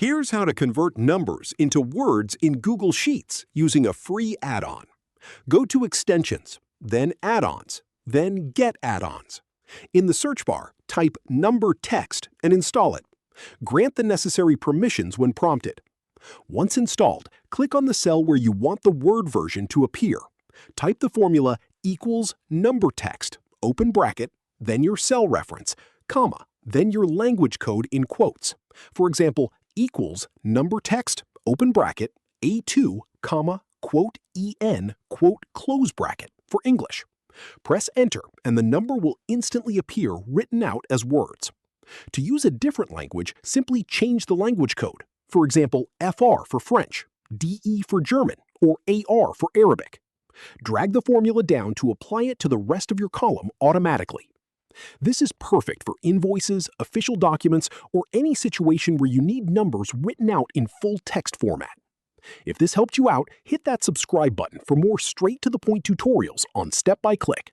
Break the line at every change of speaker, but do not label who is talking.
Here's how to convert numbers into words in Google Sheets using a free add-on. Go to Extensions, then Add-ons, then Get Add-ons. In the search bar, type Numbertext and install it. Grant the necessary permissions when prompted. Once installed, click on the cell where you want the word version to appear. Type the formula equals Numbertext, open bracket, then your cell reference, comma, then your language code in quotes. For example, equals Numbertext, open bracket, A2, comma, quote EN, quote close bracket for English. Press Enter and the number will instantly appear written out as words. To use a different language, simply change the language code. For example, FR for French, DE for German, or AR for Arabic. Drag the formula down to apply it to the rest of your column automatically. This is perfect for invoices, official documents, or any situation where you need numbers written out in full text format. If this helped you out, hit that subscribe button for more straight-to-the-point tutorials on Step by Click.